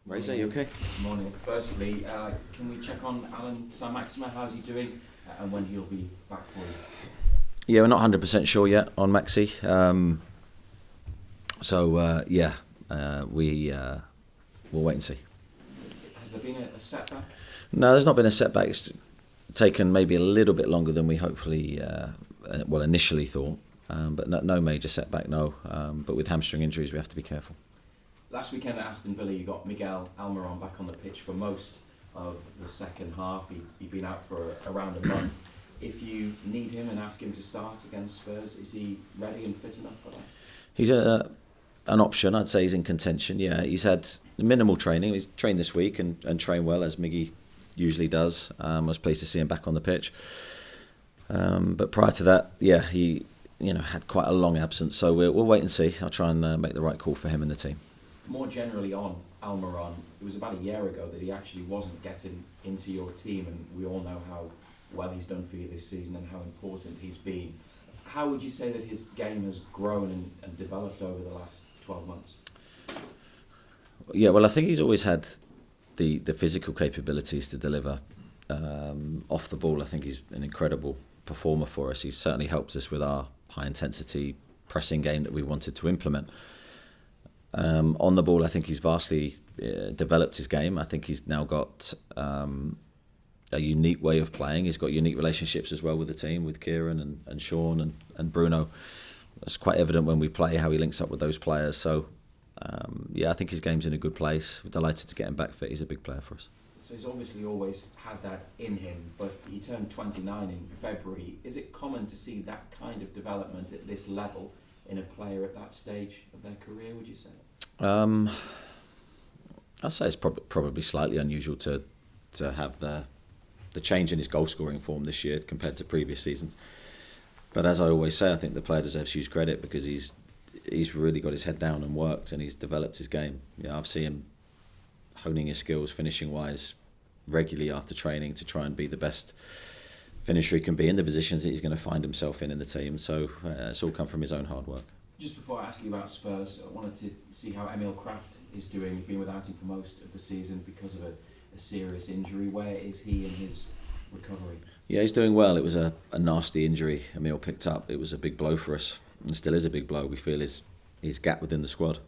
Razor, you okay? Morning. Firstly, can we check on Alan Saint-Maximin? How's he doing, and when he'll be back for you? Yeah, we're not 100% sure yet on Maxi. We'll wait and see. Has there been a setback? No, there's not been a setback. It's taken maybe a little bit longer than we hopefully, initially thought. But no major setback, no. But with hamstring injuries, we have to be careful. Last weekend at Aston Villa, you got Miguel Almiron back on the pitch for most of the second half. He'd been out for around a month. If you need him and ask him to start against Spurs, is he ready and fit enough for that? He's an option. I'd say he's in contention. Yeah, he's had minimal training. He's trained this week and trained well, as Miggy usually does. I was pleased to see him back on the pitch. But prior to that, yeah, he had quite a long absence. So we'll wait and see. I'll try and make the right call for him and the team. More generally on Almiron, it was about a year ago that he actually wasn't getting into your team, and we all know how well he's done for you this season and how important he's been. How would you say that his game has grown and developed over the last 12 months? Yeah, well, I think he's always had the physical capabilities to deliver off the ball. I think he's an incredible performer for us. He's certainly helped us with our high-intensity pressing game that we wanted to implement. On the ball, I think he's vastly developed his game. I think he's now got a unique way of playing. He's got unique relationships as well with the team, with Kieran and Sean and Bruno. It's quite evident when we play how he links up with those players. So, I think his game's in a good place. We're delighted to get him back fit. He's a big player for us. So he's obviously always had that in him, but he turned 29 in February. Is it common to see that kind of development at this level in a player at that stage of their career, would you say? I'd say it's probably slightly unusual to have the change in his goal scoring form this year compared to previous seasons. But as I always say, I think the player deserves huge credit because he's really got his head down and worked, and he's developed his game. I've seen him honing his skills finishing wise regularly after training to try and be the best finisher he can be in the positions that he's going to find himself in the team. So it's all come from his own hard work. Just before I ask you about Spurs, I wanted to see how Emil Kraft is doing. He's been without him for most of the season because of a serious injury. Where is he in his recovery? Yeah, he's doing well. It was a nasty injury Emil picked up. It was a big blow for us, and still is a big blow. We feel his gap within the squad.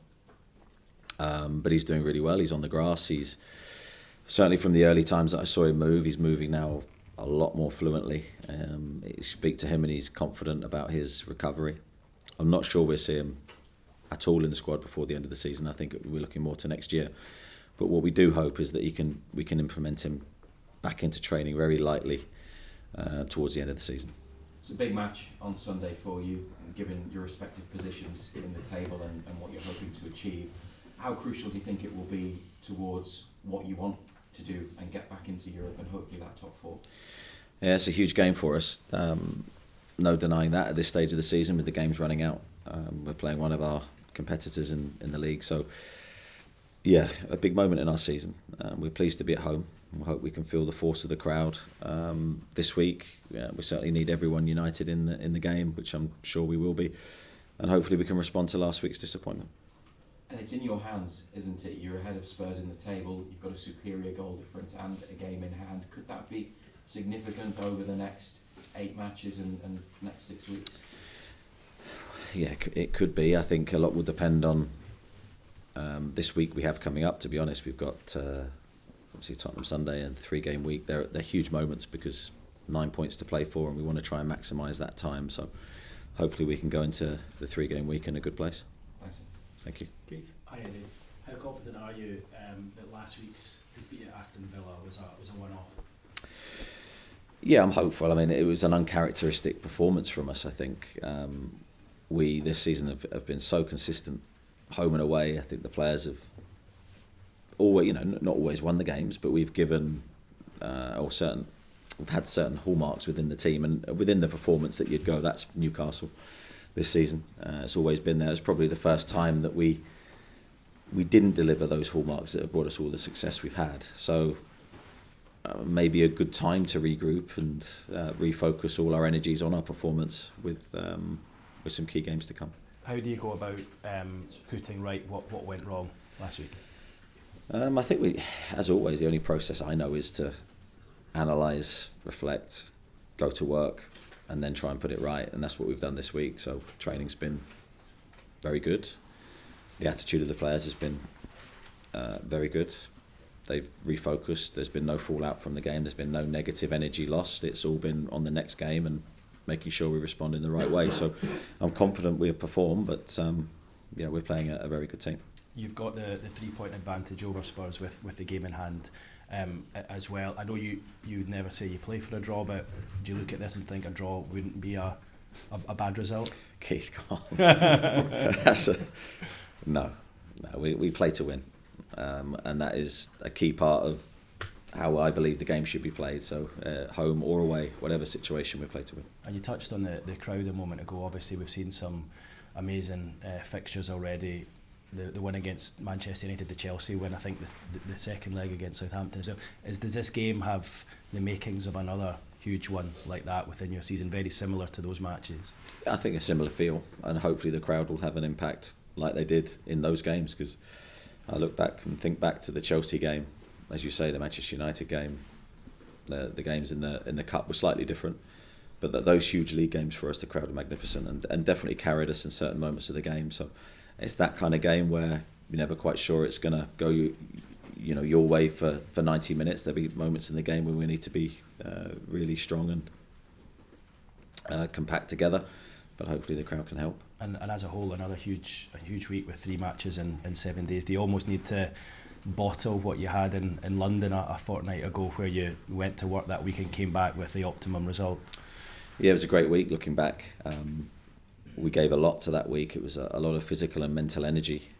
But he's doing really well. He's on the grass. He's certainly, from the early times that I saw him move, he's moving now a lot more fluently. You speak to him and he's confident about his recovery. I'm not sure we'll see him at all in the squad before the end of the season. I think we're looking more to next year. But what we do hope is that we can implement him back into training very lightly towards the end of the season. It's a big match on Sunday for you, given your respective positions in the table and what you're hoping to achieve. How crucial do you think it will be towards what you want to do and get back into Europe and hopefully that top four? Yeah, it's a huge game for us. No denying that at this stage of the season with the games running out. We're playing one of our competitors in the league. So, yeah, a big moment in our season. We're pleased to be at home. We hope we can feel the force of the crowd. This week, we certainly need everyone united in the game, which I'm sure we will be. And hopefully we can respond to last week's disappointment. And it's in your hands, isn't it? You're ahead of Spurs in the table. You've got a superior goal difference and a game in hand. Could that be significant over the next 8 matches and next 6 weeks? Yeah, it could be. I think a lot will depend on this week we have coming up, to be honest. We've got obviously Tottenham Sunday and 3-game week. They're huge moments because 9 points to play for and we want to try and maximise that time. So hopefully we can go into the 3-game week in a good place. Thanks. Thank you. Keith, hi Eddie. How confident are you that last week's defeat at Aston Villa was a one-off? Yeah, I'm hopeful. I mean, it was an uncharacteristic performance from us, I think. We, this season, have been so consistent, home and away. I think the players have always, not always won the games, but we've given, we've had certain hallmarks within the team and within the performance that you'd go, that's Newcastle this season. It's always been there. It's probably the first time that we didn't deliver those hallmarks that have brought us all the success we've had. So maybe a good time to regroup and refocus all our energies on our performance with some key games to come. How do you go about putting right what went wrong last week? I think we, as always, the only process I know is to analyse, reflect, go to work, and then try and put it right. And that's what we've done this week. So training's been very good. The attitude of the players has been very good. They've refocused. There's been no fallout from the game. There's been no negative energy lost. It's all been on the next game and making sure we respond in the right way. So I'm confident we'll perform, but we're playing a very good team. You've got the 3-point advantage over Spurs with the game in hand as well. I know you'd never say you play for a draw, but do you look at this and think a draw wouldn't be a bad result? Keith, come on. No, we play to win, and that is a key part of how I believe the game should be played. So home or away, whatever situation, we play to win. And you touched on the crowd a moment ago. Obviously we've seen some amazing fixtures already. The win against Manchester United, the Chelsea win, I think the second leg against Southampton as well. Does this game have the makings of another huge one like that within your season, very similar to those matches? I think a similar feel, and hopefully the crowd will have an impact like they did in those games, because I look back and think back to the Chelsea game, as you say, the Manchester United game, the games in the cup were slightly different, but those huge league games for us, the crowd were magnificent and definitely carried us in certain moments of the game. So it's that kind of game where you're never quite sure it's going to go your way for 90 minutes. There'll be moments in the game where we need to be really strong and compact together, but hopefully the crowd can help. And as a whole, a huge week with 3 matches in 7 days. Do you almost need to bottle what you had in London a fortnight ago, where you went to work that week and came back with the optimum result? Yeah, it was a great week looking back. We gave a lot to that week. It was a lot of physical and mental energy.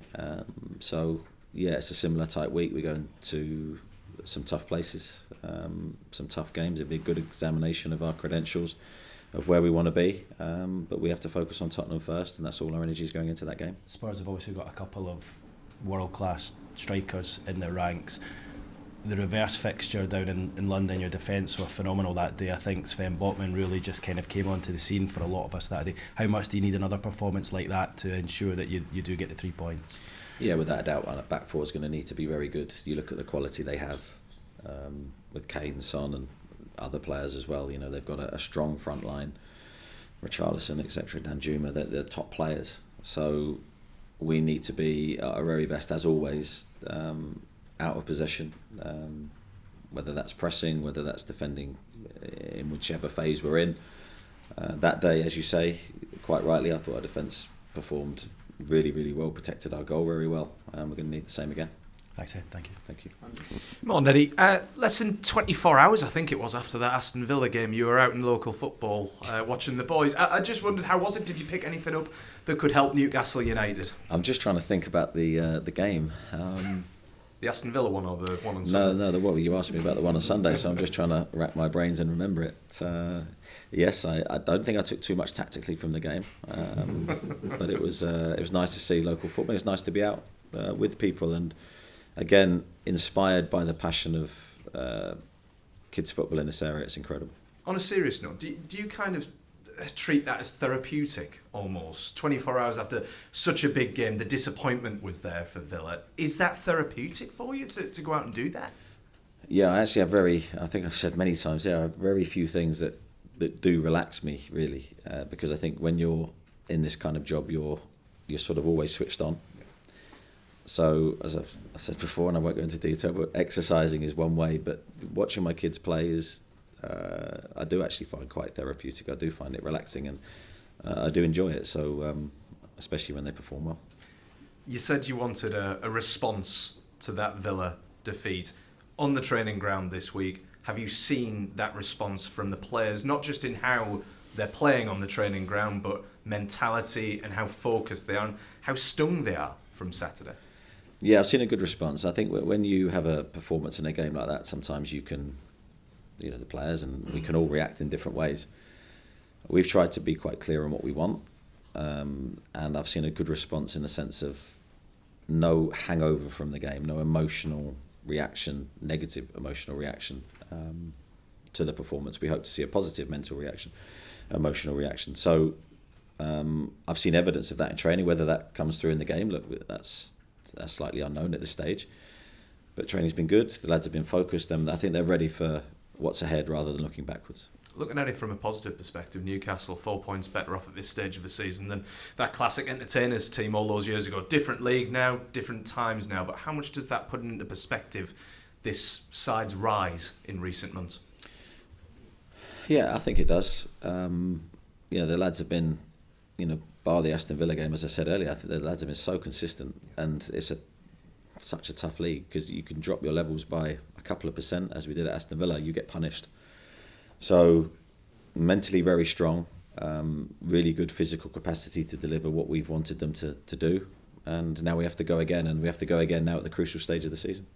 So yeah, it's a similar type week. We're going to some tough places, some tough games. It'll be a good examination of our credentials, of where we want to be. But we have to focus on Tottenham first, and that's all our energy is going into that game. Spurs have obviously got a couple of world-class strikers in their ranks. The reverse fixture down in London, your defence were phenomenal that day. I think Sven Botman really just kind of came onto the scene for a lot of us that day. How much do you need another performance like that to ensure that you do get the 3 points? Yeah, without a doubt, our back four is going to need to be very good. You look at the quality they have with Kane, Son and other players as well. You know, they've got a strong front line, Richarlison, etc., Danjuma, they're top players. So we need to be at our very best, as always, out of possession, whether that's pressing, whether that's defending, in whichever phase we're in. That day, as you say, quite rightly, I thought our defence performed really, really well, protected our goal very well. We're going to need the same again. Thanks, Ed. Thank you. Thank you. Come on, Eddie. Less than 24 hours, I think it was, after that Aston Villa game, you were out in local football watching the boys. I just wondered, how was it? Did you pick anything up that could help Newcastle United? I'm just trying to think about the game. The Aston Villa one or the one on Sunday? No. You asked me about the one on Sunday, so I'm just trying to rack my brains and remember it. Yes, I don't think I took too much tactically from the game, but it was nice to see local football. It's nice to be out with people, and again, inspired by the passion of kids football in this area. It's incredible. On a serious note, do you kind of treat that as therapeutic almost? 24 hours after such a big game, the disappointment was there for Villa. Is that therapeutic for you to go out and do that? Yeah, I actually have I think I've said many times, I have very few things that do relax me, really, because I think when you're in this kind of job, you're sort of always switched on. So, as I said before, and I won't go into detail, but exercising is one way, but watching my kids play is, I do actually find quite therapeutic. I do find it relaxing, and I do enjoy it, so especially when they perform well. You said you wanted a response to that Villa defeat. On the training ground this week, have you seen that response from the players, not just in how they're playing on the training ground, but mentality and how focused they are and how stung they are from Saturday? Yeah, I've seen a good response. I think when you have a performance in a game like that, sometimes you can, the players, and we can all react in different ways. We've tried to be quite clear on what we want, and I've seen a good response in the sense of no hangover from the game, no emotional reaction, negative emotional reaction to the performance. We hope to see a positive mental reaction, emotional reaction. So I've seen evidence of that in training. Whether that comes through in the game, look, that's slightly unknown at this stage. But training's been good. The lads have been focused, and I think they're ready for what's ahead rather than looking backwards. Looking at it from a positive perspective, Newcastle 4 points better off at this stage of the season than that classic entertainers team all those years ago. Different league now, different times now, but how much does that put into perspective this side's rise in recent months? Yeah, I think it does. The lads have been, bar the Aston Villa game, as I said earlier, I think the lads have been so consistent, and it's such a tough league because you can drop your levels by a couple of percent, as we did at Aston Villa, you get punished. So mentally very strong, really good physical capacity to deliver what we've wanted them to do, and now we have to go again, and we have to go again now at the crucial stage of the season.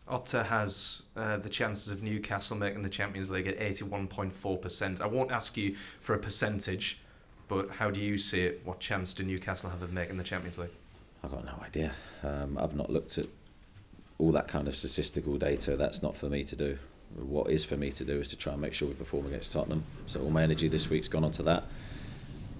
Opta has the chances of Newcastle making the Champions League at 81.4%. I won't ask you for a percentage, but how do you see it? What chance do Newcastle have of making the Champions League? I've got no idea. I've not looked at all that kind of statistical data. That's not for me to do. What is for me to do is to try and make sure we perform against Tottenham. So all my energy this week's gone onto that.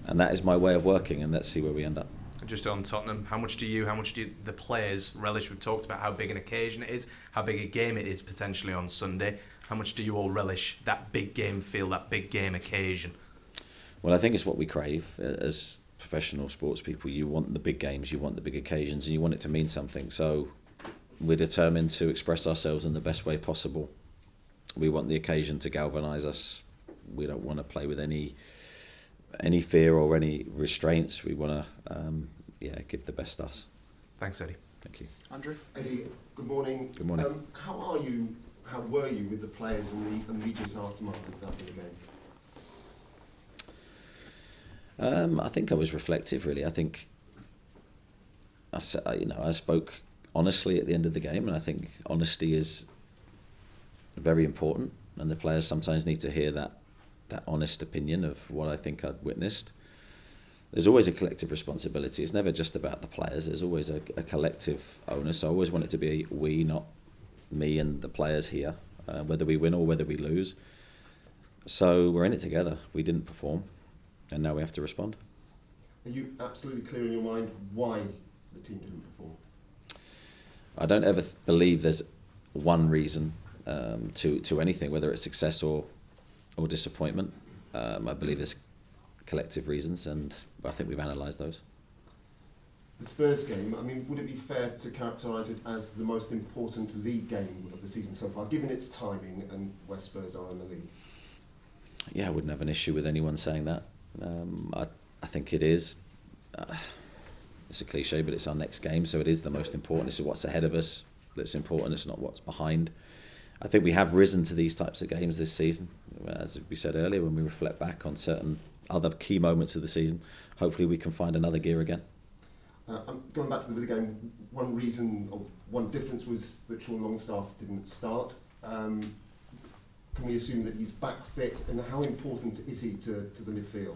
And that is my way of working, and let's see where we end up. Just on Tottenham, how much do the players relish? We've talked about how big an occasion it is, how big a game it is potentially on Sunday. How much do you all relish that big game feel, that big game occasion? Well, I think it's what we crave as professional sports people. You want the big games, you want the big occasions, and you want it to mean something. So we're determined to express ourselves in the best way possible. We want the occasion to galvanise us. We don't want to play with any fear or any restraints. We want to give the best us. Thanks, Eddie. Thank you. Andrew? Eddie, good morning. Good morning. How were you with the players in the immediate aftermath of that in the game? I think I was reflective, really. I think I spoke honestly at the end of the game, and I think honesty is very important, and the players sometimes need to hear that honest opinion of what I think I'd witnessed. There's always a collective responsibility. It's never just about the players. There's always a collective onus. I always want it to be we, not me and the players here, whether we win or whether we lose. So we're in it together. We didn't perform, and now we have to respond. Are you absolutely clear in your mind why the team didn't perform? I don't ever believe there's one reason to anything, whether it's success or disappointment. I believe there's collective reasons, and I think we've analysed those. The Spurs game, would it be fair to characterise it as the most important league game of the season so far, given its timing and where Spurs are in the league? Yeah, I wouldn't have an issue with anyone saying that. I think it is. It's a cliche, but it's our next game, so it is the most important. It's what's ahead of us that's important. It's not what's behind. I think we have risen to these types of games this season. As we said earlier, when we reflect back on certain other key moments of the season, hopefully we can find another gear again. Going back to the Villa game, one reason or one difference was that Sean Longstaff didn't start. Can we assume that he's back fit, and how important is he to the midfield?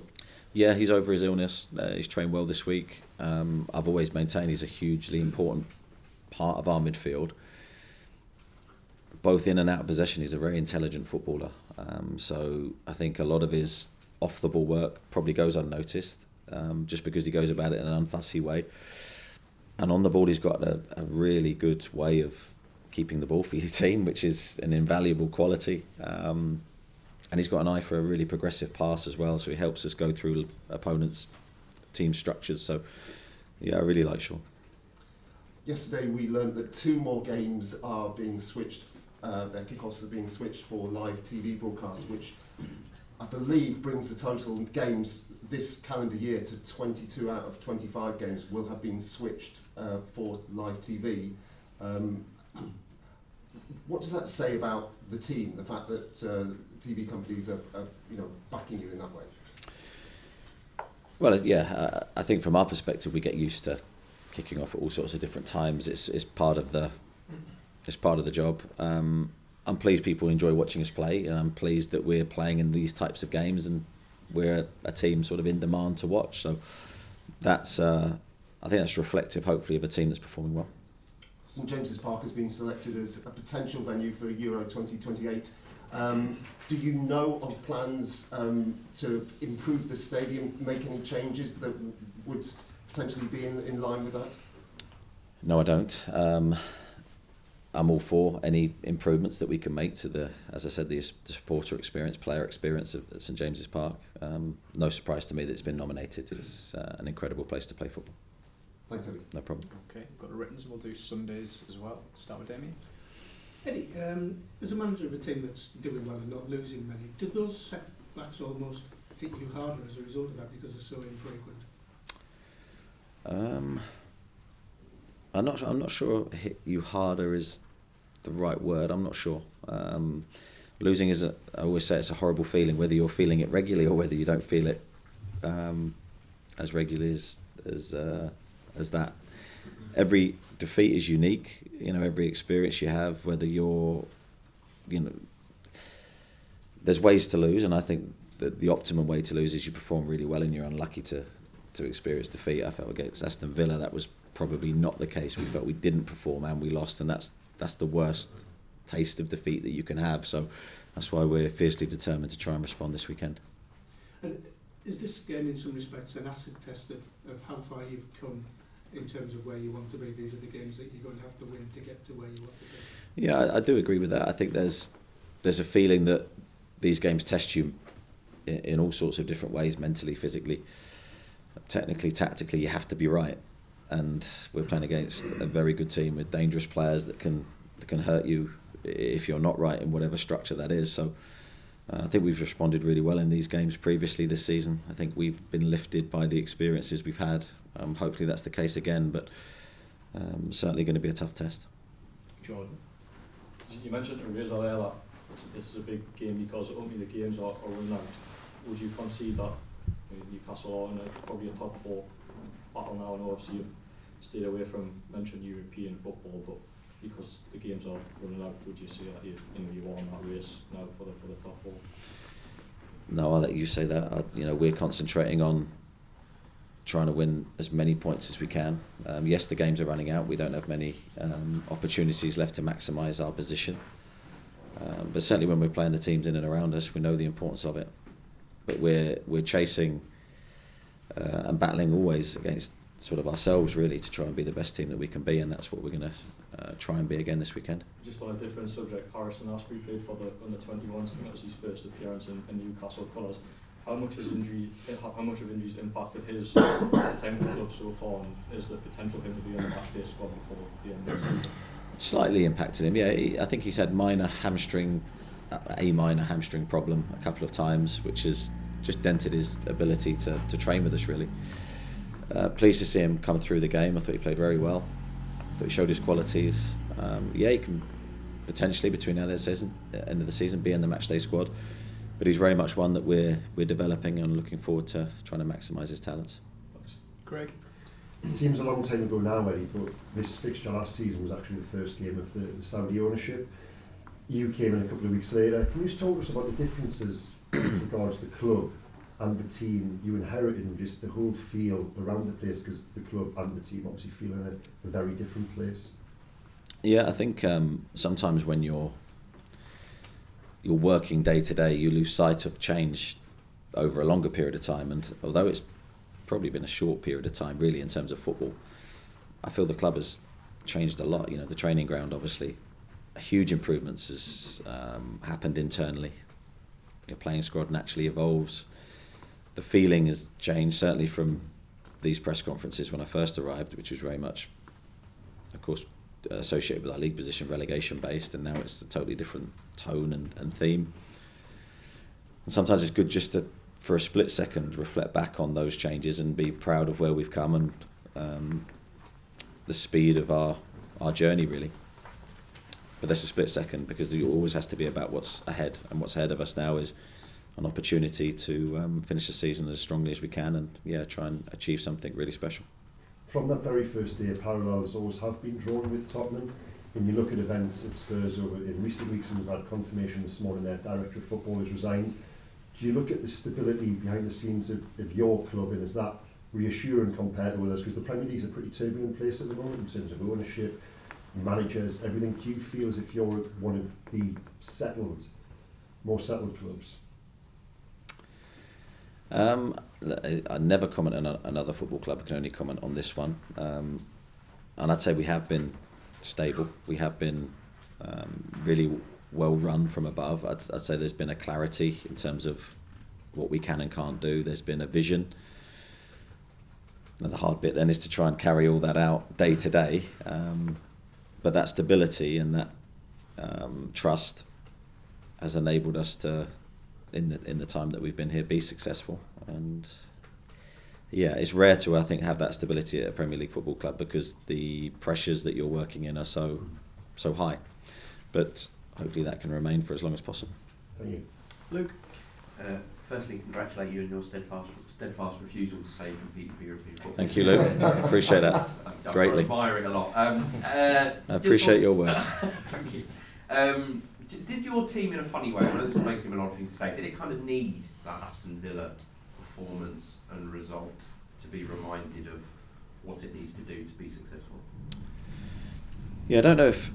Yeah, he's over his illness. He's trained well this week. I've always maintained he's a hugely important part of our midfield. Both in and out of possession, he's a very intelligent footballer. So I think a lot of his off-the-ball work probably goes unnoticed, just because he goes about it in an unfussy way. And on the ball, he's got a really good way of keeping the ball for your team, which is an invaluable quality. And he's got an eye for a really progressive pass as well, so he helps us go through opponents' team structures. So, yeah, I really like Sean. Yesterday we learned that 2 more games are being switched, their kickoffs are being switched for live TV broadcasts, which I believe brings the total games this calendar year to 22 out of 25 games will have been switched for live TV. What does that say about the team, the fact that TV companies are backing you in that way? Well, yeah, I think from our perspective, we get used to kicking off at all sorts of different times. It's part of the job. I'm pleased people enjoy watching us play, and I'm pleased that we're playing in these types of games, and we're a team sort of in demand to watch. So that's I think that's reflective, hopefully, of a team that's performing well. St James's Park has been selected as a potential venue for Euro 2028. Do you know of plans to improve the stadium, make any changes that would potentially be in line with that? No, I don't. I'm all for any improvements that we can make to the, as I said, the supporter experience, player experience at St James's Park. No surprise to me that it's been nominated. It's an incredible place to play football. Thanks, Eddie. No problem. Okay, got a written, so we'll do Sundays as well. Start with Damien. Eddie, as a manager of a team that's doing well and not losing many, do those setbacks almost hit you harder as a result of that because they're so infrequent? I'm not sure hit you harder is the right word. I'm not sure. Losing is, I always say, it's a horrible feeling, whether you're feeling it regularly or whether you don't feel it as regularly as that. Every defeat is unique. Every experience you have, whether you're, there's ways to lose, and I think that the optimum way to lose is you perform really well and you're unlucky to experience defeat. I felt against Aston Villa that was probably not the case. We felt we didn't perform and we lost, and that's the worst taste of defeat that you can have. So that's why we're fiercely determined to try and respond this weekend. And is this game in some respects an acid test of how far you've come in terms of where you want to be? These are the games that you're going to have to win to get to where you want to be. Yeah, I do agree with that. I think there's a feeling that these games test you in all sorts of different ways, mentally, physically, technically, tactically. You have to be right, and we're playing against a very good team with dangerous players that can hurt you if you're not right in whatever structure that is. So I think we've responded really well in these games previously this season. I think we've been lifted by the experiences we've had. Hopefully that's the case again, but certainly going to be a tough test. Jordan. You mentioned to Razor there that this is a big game because only the games are running out. Would you concede that Newcastle are in probably a top 4 battle now, and obviously you've stayed away from mentioning European football, but because the games are running out, would you say that you are in that race now for the top 4? No, I'll let you say that. We're concentrating on trying to win as many points as we can. Yes, the games are running out. We don't have many opportunities left to maximise our position. But certainly when we're playing the teams in and around us, we know the importance of it. But we're chasing and battling always against sort of ourselves, really, to try and be the best team that we can be, and that's what we're going to try and be again this weekend. Just on a different subject, Harrison Asprey played for the under-21s. I think that was his first appearance in Newcastle colours. How much of injuries impacted his time at the club so far, and is there potential for him to be on the matchday squad before the end of the season? Slightly impacted him, yeah. I think he's had a minor hamstring problem a couple of times, which has just dented his ability to train with us, really. Pleased to see him come through the game. I thought he played very well. I thought he showed his qualities. He can potentially, between now and the end of the season, be in the matchday squad. But he's very much one that we're developing and looking forward to trying to maximise his talents. Thanks. Greg. It seems a long time ago now, Eddie, but this fixture last season was actually the first game of the Saudi ownership. You came in a couple of weeks later. Can you just talk to us about the differences with regards to the club and the team you inherited, and just the whole feel around the place, because the club and the team obviously feel in a very different place? Yeah, I think sometimes when you're working day to day, you lose sight of change over a longer period of time, and although it's probably been a short period of time really in terms of football, I feel the club has changed a lot. The training ground, obviously, huge improvements has happened internally. The playing squad naturally evolves. The feeling has changed, certainly from these press conferences when I first arrived, which was very much, of course, associated with our league position, relegation based, and now it's a totally different tone and theme. And sometimes it's good just to, for a split second, reflect back on those changes and be proud of where we've come and the speed of our journey, really. But that's a split second, because it always has to be about what's ahead, and what's ahead of us now is an opportunity to finish the season as strongly as we can and try and achieve something really special. From that very first day, parallels always have been drawn with Tottenham. When you look at events at Spurs over in recent weeks, and we've had confirmation this morning that Director of Football has resigned, do you look at the stability behind the scenes of your club, and is that reassuring compared to others? Because the Premier League's a pretty turbulent place at the moment in terms of ownership, managers, everything. Do you feel as if you're one of the more settled clubs? I never comment on another football club. I can only comment on this one. And I'd say we have been stable. We have been really well run from above. I'd say there's been a clarity in terms of what we can and can't do. There's been a vision. And the hard bit then is to try and carry all that out day to day. But that stability and that trust has enabled us to, in the time that we've been here, be successful. And yeah, it's rare to, I think, have that stability at a Premier League football club because the pressures that you're working in are so high. But hopefully that can remain for as long as possible. Thank you. Luke? Firstly, congratulate you on your steadfast refusal to say compete for European football. Thank you, Luke. Appreciate that greatly. I'm admiring a lot. I appreciate your words. Thank you. Did your team, in a funny way, I know this may seem an odd thing to say, did it kind of need that Aston Villa performance and result to be reminded of what it needs to do to be successful? Yeah, I don't know if...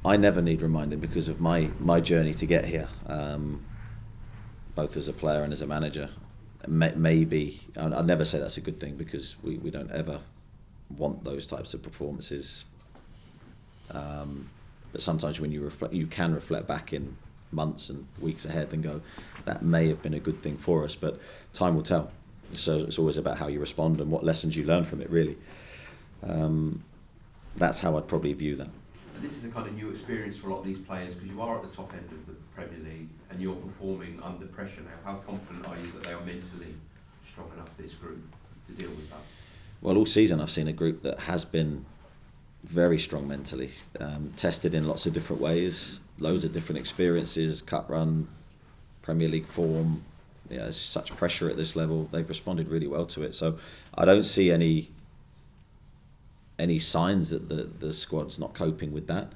I never need reminding because of my journey to get here, both as a player and as a manager. Maybe, I'd never say that's a good thing because we don't ever want those types of performances. But sometimes when you reflect, you can reflect back in months and weeks ahead and go, that may have been a good thing for us, but time will tell. So it's always about how you respond and what lessons you learn from it, really. That's how I'd probably view that. And this is a kind of new experience for a lot of these players because you are at the top end of the Premier League and you're performing under pressure now. How confident are you that they are mentally strong enough, this group, to deal with that? Well, all season I've seen a group that has been very strong mentally, tested in lots of different ways, loads of different experiences, cut run, Premier League form. Yeah, there's such pressure at this level. They've responded really well to it. So I don't see any signs that the squad's not coping with that.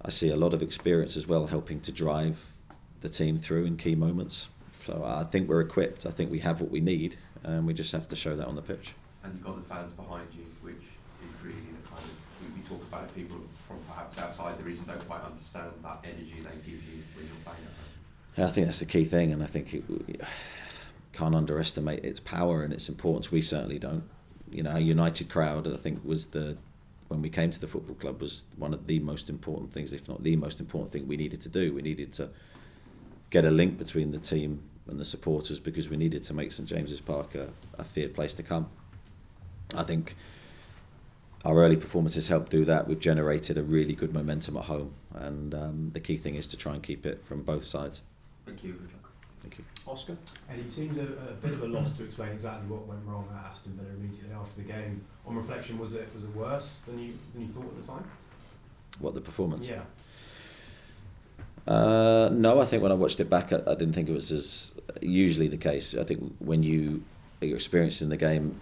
I see a lot of experience as well helping to drive the team through in key moments. So I think we're equipped. I think we have what we need, and we just have to show that on the pitch. And you've got the fans behind you, which is really the kind of, we talk about it, people from perhaps outside the region don't quite understand that energy they give you when you're playing at home. Yeah, I think that's the key thing, and I think can't underestimate its power and its importance. We certainly don't. You know, a united crowd, I think, when we came to the football club, was one of the most important things, if not the most important thing we needed to do. We needed to get a link between the team and the supporters because we needed to make St James's Park a feared place to come. I think our early performances helped do that. We've generated a really good momentum at home, and the key thing is to try and keep it from both sides. Thank you. Good luck. Thank you. Oscar? And it seemed a bit of a loss to explain exactly what went wrong at Aston Villa immediately after the game. On reflection, was it worse than you thought at the time? What, the performance? Yeah. No, I think when I watched it back, I didn't think it was as usually the case. I think when you're experiencing the game,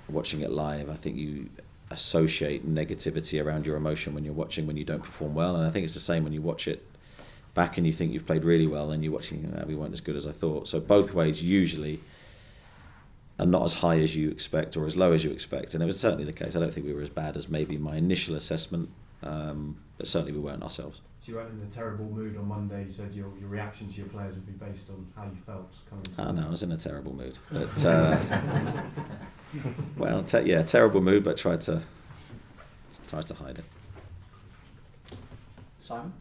watching it live, I think you associate negativity around your emotion when you're watching when you don't perform well, and I think it's the same when you watch it back and you think you've played really well, and you're watching, we weren't as good as I thought. So both ways usually are not as high as you expect or as low as you expect, and it was certainly the case. I don't think we were as bad as maybe my initial assessment, but certainly we weren't ourselves. So you were in a terrible mood on Monday. You said your reaction to your players would be based on how you felt coming to No, I was in a terrible mood. But, well, terrible mood, but tried to hide it. Simon?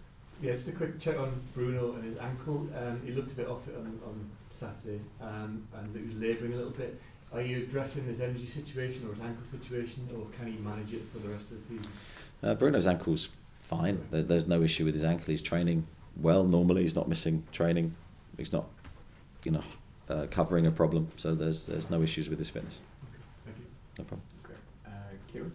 Yeah, just a quick check on Bruno and his ankle. He looked a bit off it on Saturday, and it was labouring a little bit. Are you addressing his energy situation or his ankle situation, or can he manage it for the rest of the season? Bruno's ankle's fine. There's no issue with his ankle. He's training well normally. He's not missing training. He's not, covering a problem. So there's no issues with his fitness. Okay, thank you. No problem. Okay. Kieran?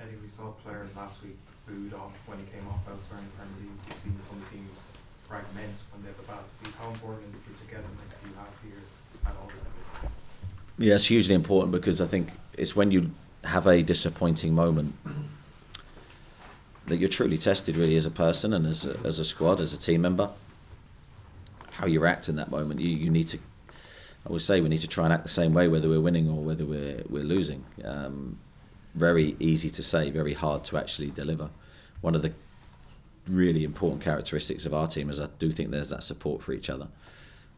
Eddie, we saw a player last week booed off when he came off elsewhere in the Premier League. We've seen some teams fragment when they have a bad defeat. How important is the togetherness you have here at all levels? Yeah, it's hugely important because I think it's when you have a disappointing moment that you're truly tested really as a person and as a squad, as a team member. How you react in that moment, you need to, I would say we need to try and act the same way whether we're winning or whether we're losing. Very easy to say, very hard to actually deliver. One of the really important characteristics of our team is I do think there's that support for each other.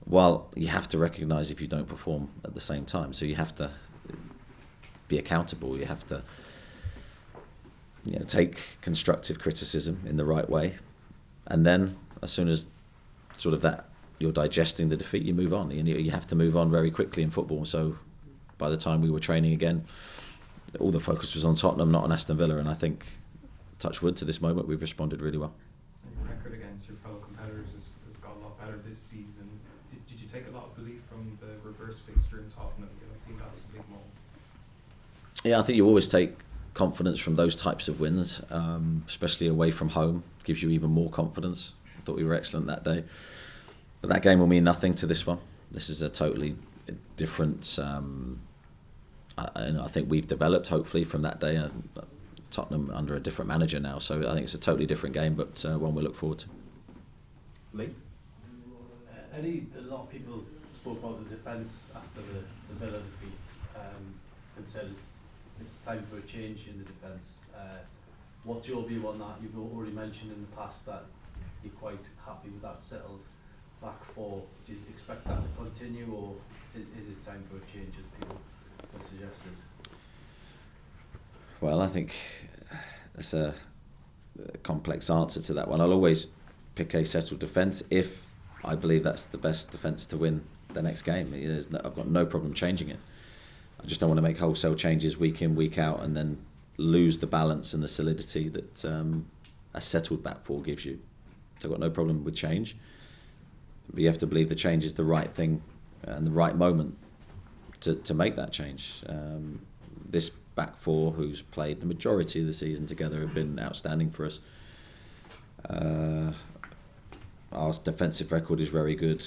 While you have to recognise if you don't perform at the same time, so you have to be accountable. You have to take constructive criticism in the right way, and then as soon as sort of that you're digesting the defeat, you move on. You have to move on very quickly in football. So by the time we were training again, all the focus was on Tottenham, not on Aston Villa, and I think, touch wood, to this moment we've responded really well. Your record against your fellow competitors has got a lot better this season. Did you take a lot of relief from the reverse fixture in Tottenham? It seemed that was a big moment. Yeah, I think you always take confidence from those types of wins, especially away from home. Gives you even more confidence. I thought we were excellent that day. But that game will mean nothing to this one. This is a totally different... I think we've developed, hopefully, from that day. Tottenham under a different manager now, so I think it's a totally different game, but one we look forward to. Lee? Eddie, a lot of people spoke about the defence after the Villa defeat and said it's time for a change in the defence. What's your view on that? You've already mentioned in the past that you're quite happy with that settled back four. Do you expect that to continue, or is it time for a change, as people have suggested? Well, I think that's a complex answer to that one. I'll always pick a settled defence if I believe that's the best defence to win the next game. I've got no problem changing it. I just don't want to make wholesale changes week in, week out, and then lose the balance and the solidity that a settled back four gives you. So I've got no problem with change. But you have to believe the change is the right thing and the right moment to make that change. This back four, who's played the majority of the season together, have been outstanding for us. Our defensive record is very good.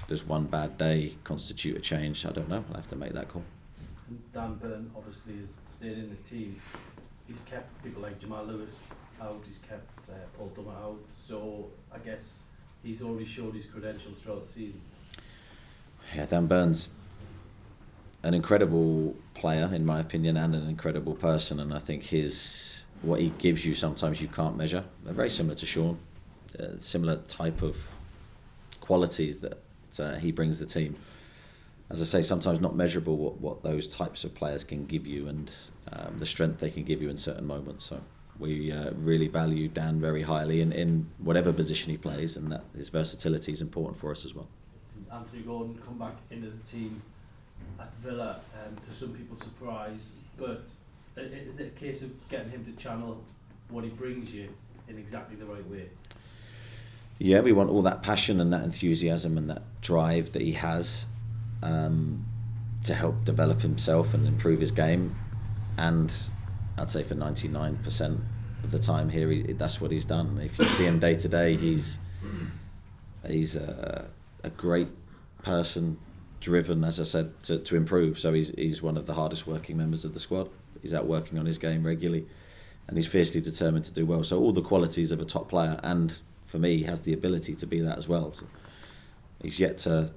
Does one bad day constitute a change? I don't know. I'll have to make that call. Dan Burn obviously has stayed in the team. He's kept people like Jamal Lewis out. He's kept Paul Dummer out. So I guess he's already showed his credentials throughout the season. Yeah, Dan Burn's an incredible player, in my opinion, and an incredible person. And I think what he gives you sometimes you can't measure. They're very similar to Sean. Similar type of qualities that he brings the team. As I say, sometimes not measurable what those types of players can give you, and the strength they can give you in certain moments. So we really value Dan very highly in whatever position he plays, and that his versatility is important for us as well. Anthony Gordon come back into the team at Villa, to some people's surprise, but is it a case of getting him to channel what he brings you in exactly the right way? Yeah, we want all that passion and that enthusiasm and that drive that he has to help develop himself and improve his game. And I'd say for 99% of the time here, that's what he's done. If you see him day to day, he's a great person, driven, as I said, to improve. So he's one of the hardest working members of the squad. He's out working on his game regularly, and he's fiercely determined to do well. So all the qualities of a top player, and for me, he has the ability to be that as well. So he's yet to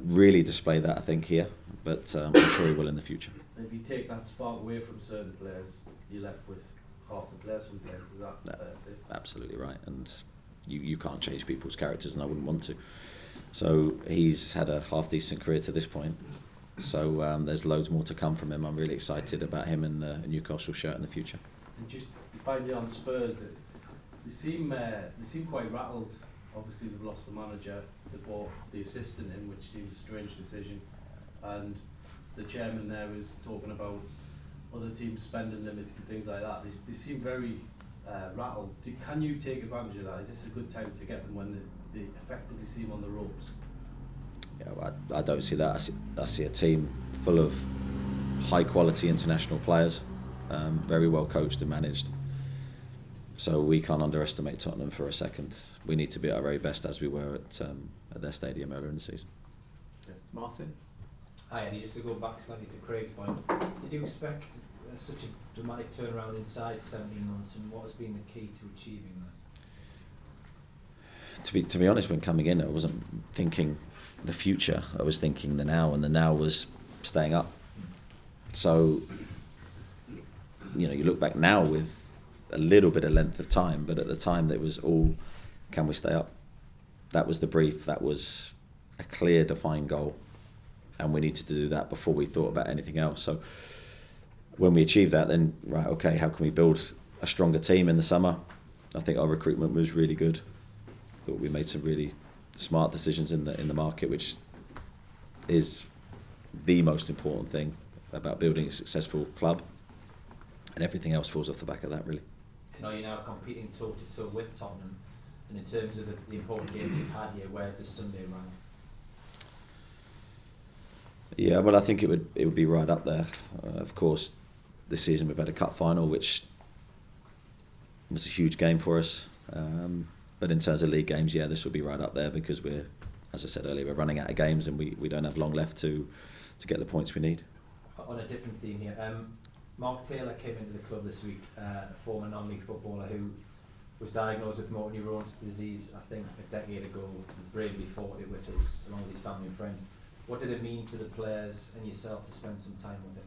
really display that, I think, here, but I'm sure he will in the future. If you take that spark away from certain players, you're left with half the players sometimes. Is that fair to say? Absolutely right, and you can't change people's characters, and I wouldn't want to. So he's had a half-decent career to this point. So there's loads more to come from him. I'm really excited about him in the Newcastle shirt in the future. And just finally on Spurs, they seem quite rattled. Obviously they've lost the manager, they brought the assistant in, which seems a strange decision. And the chairman there was talking about other teams' spending limits and things like that. They seem very rattled. Can you take advantage of that? Is this a good time to get them when they effectively seem on the ropes? Yeah, well, I don't see that. I see a team full of high-quality international players, very well coached and managed. So we can't underestimate Tottenham for a second. We need to be at our very best, as we were at their stadium earlier in the season. Yeah. Martin? Hi, Andy, just to go back slightly to Craig's point, did you expect such a dramatic turnaround inside 17 months, and what has been the key to achieving that? To be honest, when coming in, I wasn't thinking the future. I was thinking the now, and the now was staying up. So, you look back now with a little bit of length of time, but at the time it was all, can we stay up? That was the brief. That was a clear, defined goal, and we needed to do that before we thought about anything else. So when we achieved that, then right, okay, how can we build a stronger team in the summer. I think our recruitment was really good. Thought we made some really smart decisions in the market, which is the most important thing about building a successful club, and everything else falls off the back of that, really. You know, you're now competing toe to toe with Tottenham, and in terms of the important games you've had here, where does Sunday rank? Yeah, well, I think it would be right up there. Of course, this season we've had a cup final, which was a huge game for us. But in terms of league games, yeah, this will be right up there because we're, as I said earlier, we're running out of games and we don't have long left to get the points we need. On a different theme here, Mark Taylor came into the club this week, a former non-league footballer who was diagnosed with motor neuron disease, I think, a decade ago, and bravely fought it with along with his family and friends. What did it mean to the players and yourself to spend some time with him?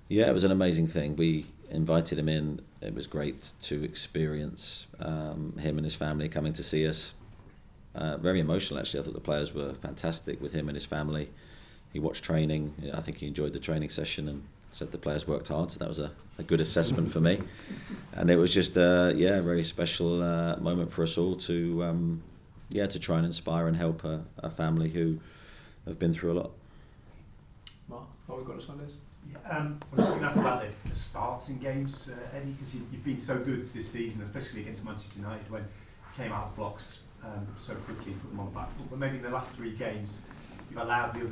Yeah, it was an amazing thing. We invited him in. It was great to experience him and his family coming to see us. Very emotional, actually. I thought the players were fantastic with him and his family. He watched training. I think he enjoyed the training session and said the players worked hard, so that was a good assessment for me. And it was just a very special moment for us all to try and inspire and help a family who have been through a lot. Mark, what have we got to Sundays? I'm just going to ask about the starts in games, Eddie, because you've been so good this season, especially against Manchester United when you came out of blocks so quickly and put them on the back foot. But maybe in the last 3 games, you've allowed the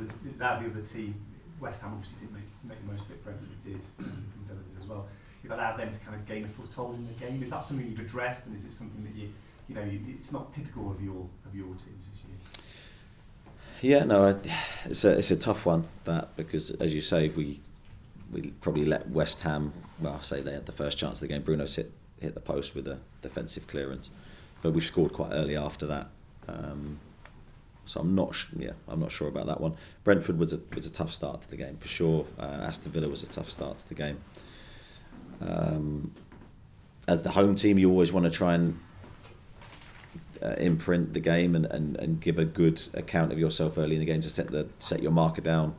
other team. West Ham obviously didn't make the most of it. Brentford did, and Villa did as well. You've allowed them to kind of gain a foothold in the game. Is that something you've addressed, and is it something that it's not typical of your teams this year? Yeah, no, it's a tough one, that, because as you say, we probably let West Ham, well, I say they had the first chance of the game. Bruno's hit the post with a defensive clearance, but we've scored quite early after that. So I'm not sure about that one. Brentford was a tough start to the game for sure. Aston Villa was a tough start to the game. As the home team, you always want to try and imprint the game and give a good account of yourself early in the game to set your marker down.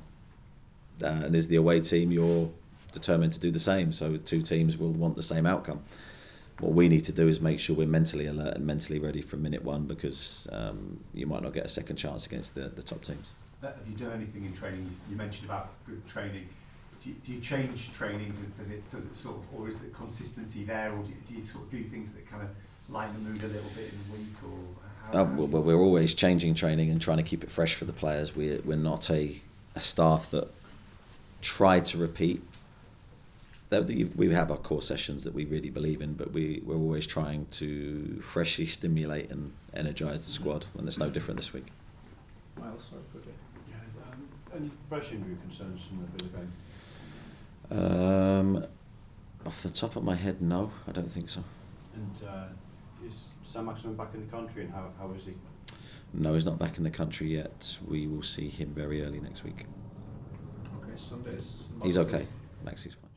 And as the away team, you're determined to do the same. So 2 teams will want the same outcome. What we need to do is make sure we're mentally alert and mentally ready from minute 1, because you might not get a second chance against the top teams. Have you done anything in training? You mentioned about good training. Do you change training? Does it sort of, or is the consistency there, or do you sort of do things that kind of lighten the mood a little bit in the week, or? Well, we're always changing training and trying to keep it fresh for the players. We're not a staff that try to repeat. We have our core sessions that we really believe in, but we're always trying to freshly stimulate and energise the squad, and it's no different this week. Miles, sorry, quickly. Yeah, any fresh injury concerns from the Villa game? Off the top of my head, no, I don't think so. And is Sam Maximin back in the country, and how is he? No, he's not back in the country yet. We will see him very early next week. Okay, Sundays. He's okay. Maxi's fine.